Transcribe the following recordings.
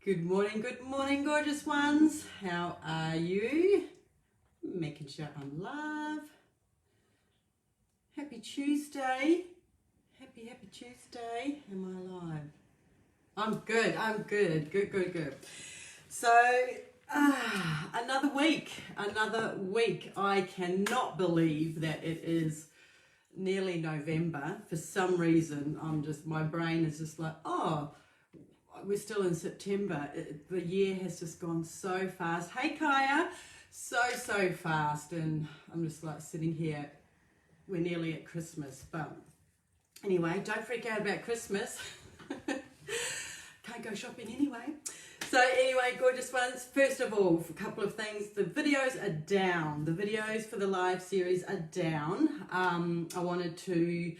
Good morning, gorgeous ones. How are you? Making sure I'm live. Happy Tuesday. Happy Tuesday. Am I live? I'm good. Good. So, another week. I cannot believe that it is nearly November. For some reason, my brain is just like, oh, we're still in September. The year has just gone so fast. Hey Kaya, so fast, and I'm just like sitting here. We're nearly at Christmas, but anyway, don't freak out about Christmas. Can't go shopping anyway. So anyway, gorgeous ones, first of all, a couple of things. The videos are down. The videos for the live series are down. I wanted to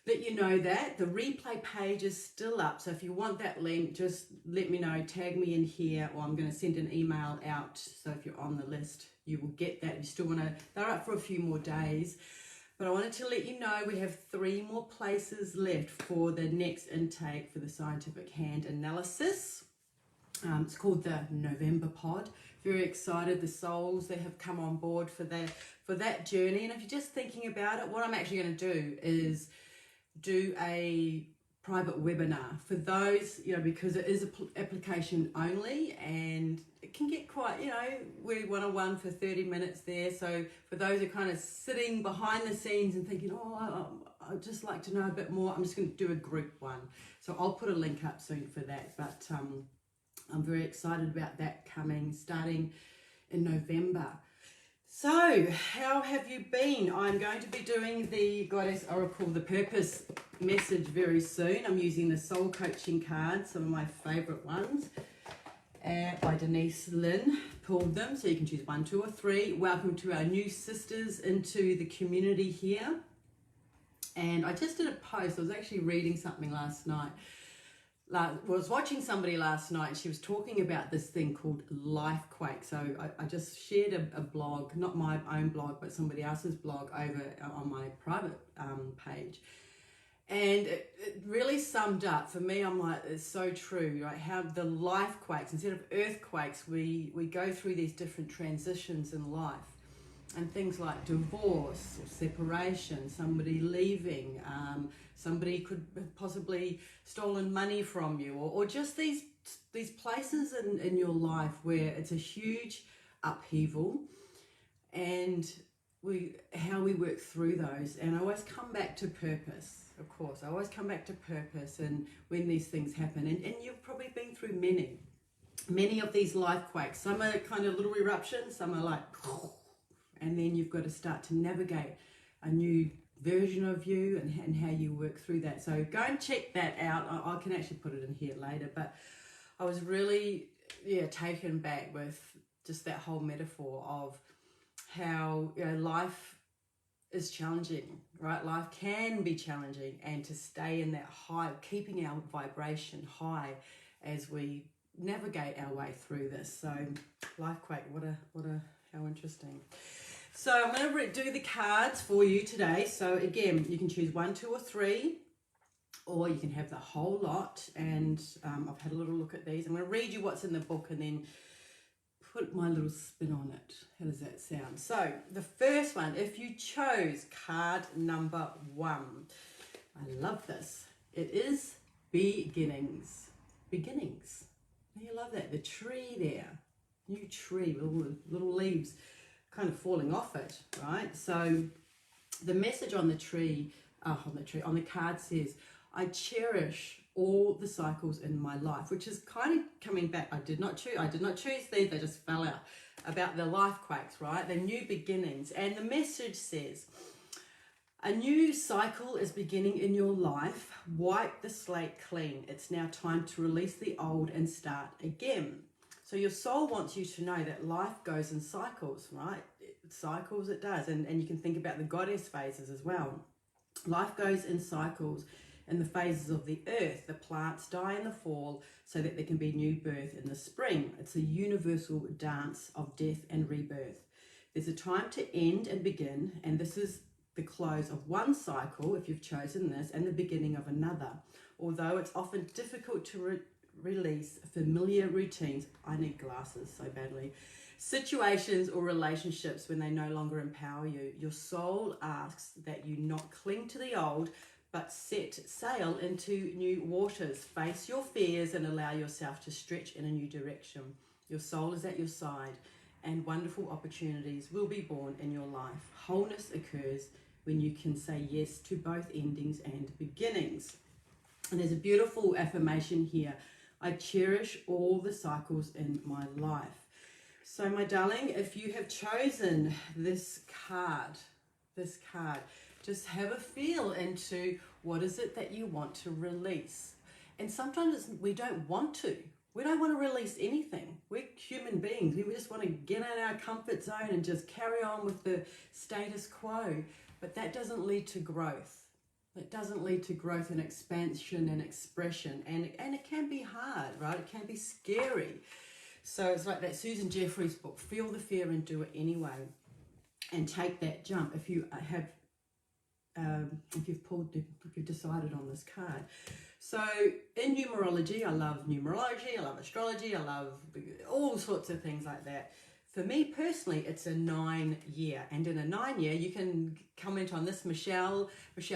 let you know that the replay page is still up. So if you want that link, just let me know, tag me in here, or I'm going to send an email out. So if you're on the list, you will get that. You still want to, they're up for a few more days. But I wanted to let you know we have 3 more places left for the next intake for the scientific hand analysis. It's called the November Pod. Very excited, the souls that have come on board for that journey. And if you're just thinking about it, what I'm actually going to do is do a private webinar for those, because it is application only, and it can get quite, we're one-on-one for 30 minutes there. So for those who are kind of sitting behind the scenes and thinking, I'd just like to know a bit more, I'm just going to do a group one. So I'll put a link up soon for that, but I'm very excited about that starting in November. So, how have you been? I'm going to be doing the Goddess Oracle, the Purpose message very soon. I'm using the Soul Coaching cards, some of my favourite ones, by Denise Lynn. Pulled them, so you can choose 1, 2, or 3. Welcome to our new sisters into the community here. And I just did a post. I was actually reading something last night. I was watching somebody last night, and she was talking about this thing called Lifequake. So I just shared a blog, not my own blog, but somebody else's blog over on my private page. And it really summed up for me. I'm like, it's so true, right? How the lifequakes, instead of earthquakes, we go through these different transitions in life. And things like divorce or separation, somebody leaving, somebody could have possibly stolen money from you, or just these places in your life where it's a huge upheaval, and how we work through those. And I always come back to purpose, of course. I always come back to purpose, and when these things happen, and you've probably been through many of these life quakes. Some are kind of little eruptions, some are like, and then you've got to start to navigate a new version of you and how you work through that. So go and check that out. I can actually put it in here later, but I was really taken back with just that whole metaphor of how life is challenging, right? Life can be challenging, and to stay in that high, keeping our vibration high as we navigate our way through this. So Lifequake, how interesting. So I'm going to do the cards for you today. So again, you can choose 1, 2, or 3, or you can have the whole lot. And I've had a little look at these. I'm going to read you what's in the book and then put my little spin on it. How does that sound? So the first one, if you chose card number 1, I love this. It is beginnings. Beginnings. You love that. The tree there. New tree with all the little leaves kind of falling off it, right? So the message on the card says, I cherish all the cycles in my life, which is kind of coming back. I did not choose these, they just fell out, about the life quakes, right? The new beginnings. And the message says, a new cycle is beginning in your life. Wipe the slate clean. It's now time to release the old and start again. So your soul wants you to know that life goes in cycles, right? Cycles it does. And you can think about the goddess phases as well. Life goes in cycles in the phases of the earth. The plants die in the fall so that there can be new birth in the spring. It's a universal dance of death and rebirth. There's a time to end and begin, and this is the close of one cycle, if you've chosen this, and the beginning of another. Although it's often difficult to release familiar routines. I need glasses so badly. Situations or relationships when they no longer empower you. Your soul asks that you not cling to the old, but set sail into new waters. Face your fears and allow yourself to stretch in a new direction. Your soul is at your side, and wonderful opportunities will be born in your life. Wholeness occurs when you can say yes to both endings and beginnings. And there's a beautiful affirmation here. I cherish all the cycles in my life. So my darling, if you have chosen this card, just have a feel into what is it that you want to release. And sometimes we don't want to. We don't want to release anything. We're human beings. We just want to get in our comfort zone and just carry on with the status quo. But that doesn't lead to growth. It doesn't lead to growth and expansion and expression. And it can be hard, right? It can be scary. So it's like that Susan Jeffries book, Feel the Fear and Do It Anyway. And take that jump if you have, if you've decided on this card. So in numerology, I love numerology, I love astrology, I love all sorts of things like that. For me personally, it's a 9-year, and in a 9-year, you can comment on this, Michelle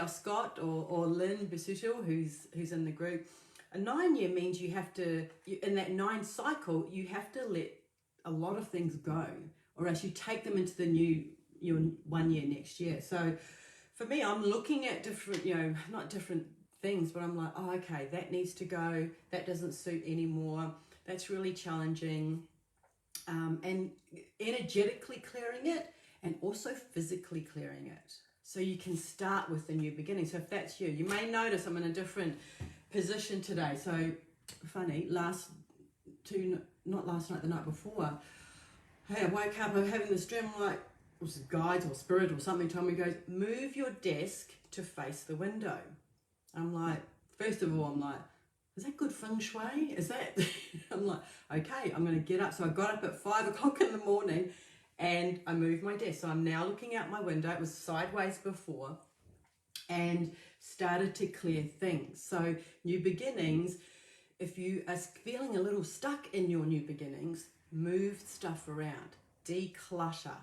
Scott or Lynn Bisuto, who's in the group. A 9-year means you have to, in that 9 cycle, you have to let a lot of things go, or else you take them into your 1 year next year. So for me, I'm looking at different, not different things, but I'm like, oh, okay, that needs to go. That doesn't suit anymore. That's really challenging. And energetically clearing it and also physically clearing it. So you can start with the new beginning. So if that's you, you may notice I'm in a different position today. So funny, not last night, the night before, hey, I woke up, I'm having this dream, like, was it guides or spirit or something told me, goes, move your desk to face the window. I'm like, first of all, I'm like, is that good feng shui? Is that, I'm like, okay, I'm going to get up. So I got up at 5 o'clock in the morning and I moved my desk. So I'm now looking out my window. It was sideways before, and started to clear things. So new beginnings, if you are feeling a little stuck in your new beginnings, move stuff around, declutter.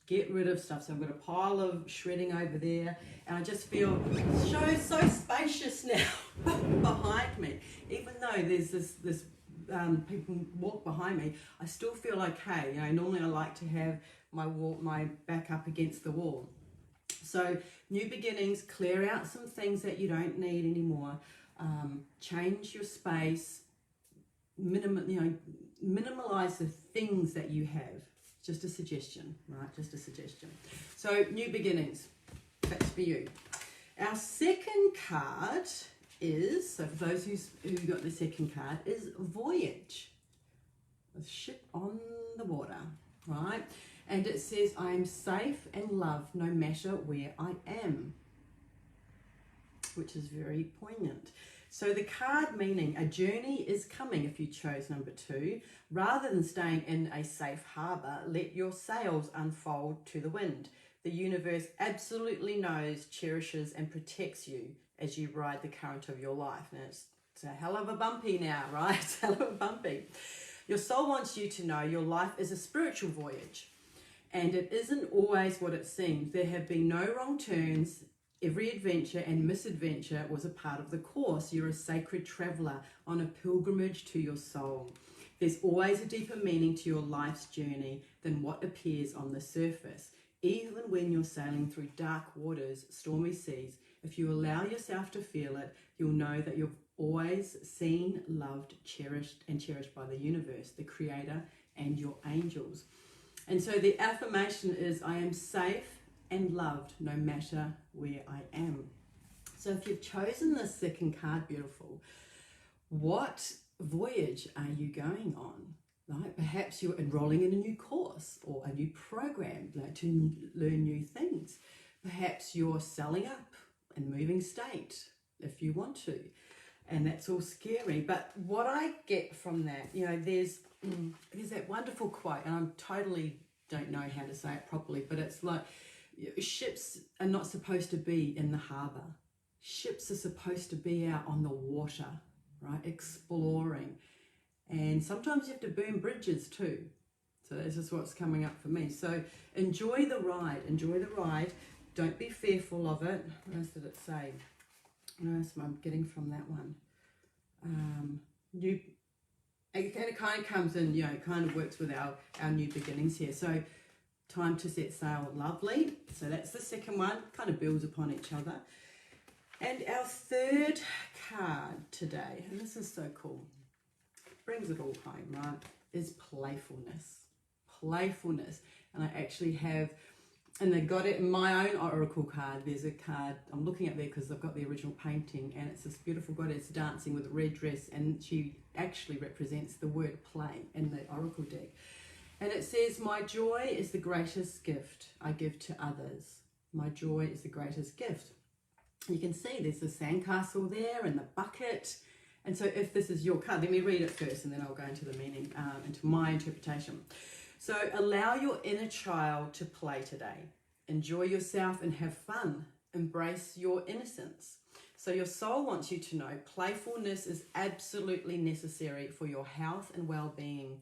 Get rid of stuff. So I've got a pile of shredding over there, and I just feel so spacious now behind me. Even though there's this people walk behind me, I still feel okay. Normally I like to have my back up against the wall. So new beginnings, clear out some things that you don't need anymore. Change your space. Minimize the things that you have. Just a suggestion, right? Just a suggestion. So, new beginnings. That's for you. Our second card is, so for those who got the second card, is Voyage. A ship on the water, right? And it says, I am safe and loved no matter where I am, which is very poignant. So the card meaning, a journey is coming if you chose number 2. Rather than staying in a safe harbour, let your sails unfold to the wind. The universe absolutely knows, cherishes and protects you as you ride the current of your life. Now it's a hell of a bumpy now, right? It's a hell of a bumpy. Your soul wants you to know your life is a spiritual voyage, and it isn't always what it seems. There have been no wrong turns. Every adventure and misadventure was a part of the course. You're a sacred traveller on a pilgrimage to your soul. There's always a deeper meaning to your life's journey than what appears on the surface. Even when you're sailing through dark waters, stormy seas, if you allow yourself to feel it, you'll know that you've always seen, loved, cherished by the universe, the creator, and your angels. And so the affirmation is, I am safe and loved no matter where I am. So if you've chosen this second card, beautiful, what voyage are you going on? Right? Perhaps you're enrolling in a new course or a new program, to learn new things. Perhaps you're selling up and moving state if you want to, and that's all scary. But what I get from that, there's that wonderful quote, and I totally don't know how to say it properly, but it's like, ships are not supposed to be in the harbour. Ships are supposed to be out on the water, right? Exploring. And sometimes you have to burn bridges too. So this is what's coming up for me. So enjoy the ride. Enjoy the ride. Don't be fearful of it. What else did it say? What else am I getting from that one? It kind of comes in, you know, it kind of works with our new beginnings here. So time to set sail, lovely. So that's the second one, kind of builds upon each other. And our third card today, and this is so cool, brings it all home, right, is playfulness. Playfulness. And I actually have, and they got it in my own oracle card. There's a card, I'm looking at there because I've got the original painting, and it's this beautiful goddess dancing with a red dress, and she actually represents the word play in the oracle deck. And it says, my joy is the greatest gift I give to others. My joy is the greatest gift. You can see there's the sandcastle there and the bucket. And so if this is your card, let me read it first and then I'll go into the meaning, into my interpretation. So allow your inner child to play today. Enjoy yourself and have fun. Embrace your innocence. So your soul wants you to know playfulness is absolutely necessary for your health and well-being.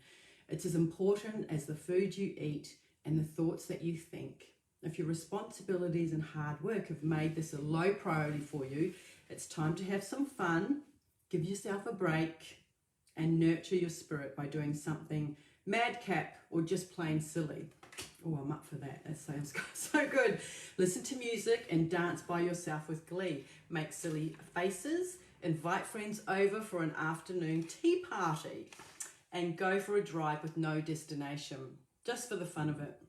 It's as important as the food you eat and the thoughts that you think. If your responsibilities and hard work have made this a low priority for you, it's time to have some fun, give yourself a break, and nurture your spirit by doing something madcap or just plain silly. Oh, I'm up for that. That sounds so good. Listen to music and dance by yourself with glee. Make silly faces, invite friends over for an afternoon tea party, and go for a drive with no destination, just for the fun of it.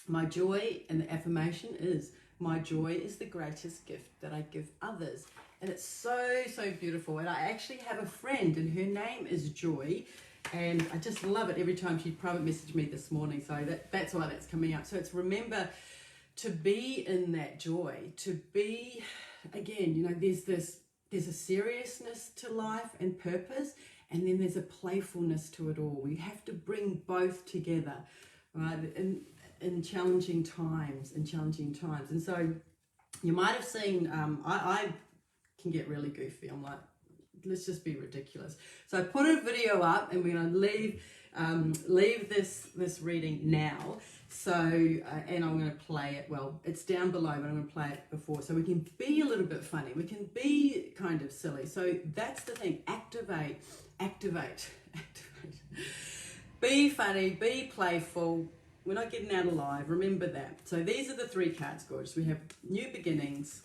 My joy, and the affirmation is, my joy is the greatest gift that I give others. And it's so, so beautiful. And I actually have a friend, and her name is Joy, and I just love it every time she private messaged me this morning. So that's why that's coming up. So it's remember to be in that joy, to be, again, you know, there's a seriousness to life and purpose, and then there's a playfulness to it all. We have to bring both together, right? In challenging times, and so you might have seen, I can get really goofy. I'm like, let's just be ridiculous. So I put a video up, and we're going to leave this reading now. So and I'm going to play it. Well, it's down below, but I'm going to play it before, so we can be a little bit funny. We can be kind of silly. So that's the thing. Activate. Be funny. Be playful. We're not getting out alive. Remember that. So these are the three cards, gorgeous. We have new beginnings,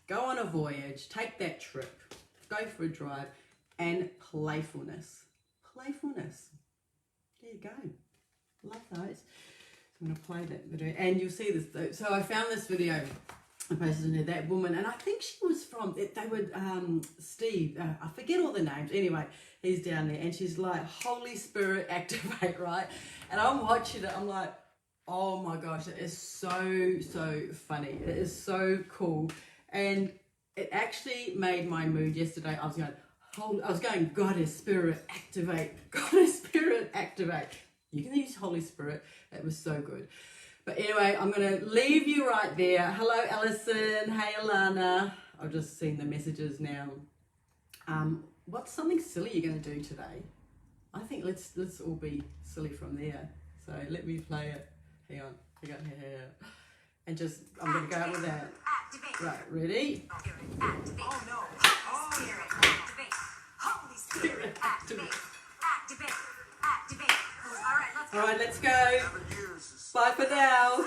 go on a voyage, take that trip, go for a drive, and playfulness. Playfulness. There you go. Love those. So I'm going to play that video, and you'll see this. So I found this video. I posted in there, that woman, and I think she was from, they were Steve, I forget all the names. Anyway, he's down there, and she's like, Holy Spirit, activate, right? And I'm watching it, I'm like, oh my gosh, it is so, so funny. It is so cool. And it actually made my mood yesterday. I was going, Goddess Spirit, activate. Goddess Spirit, activate. You can use Holy Spirit. It was so good. But anyway, I'm going to leave you right there. Hello, Alison. Hey, Alana. I've just seen the messages now. What's something silly you're going to do today? I think let's all be silly from there. So let me play it. Hang on. Here. And just, I'm going to go out with that. Activate. Right, ready? Activate. Oh, no. Holy Spirit, activate. Holy Spirit, activate. Activate. All right, let's go. Bye for now.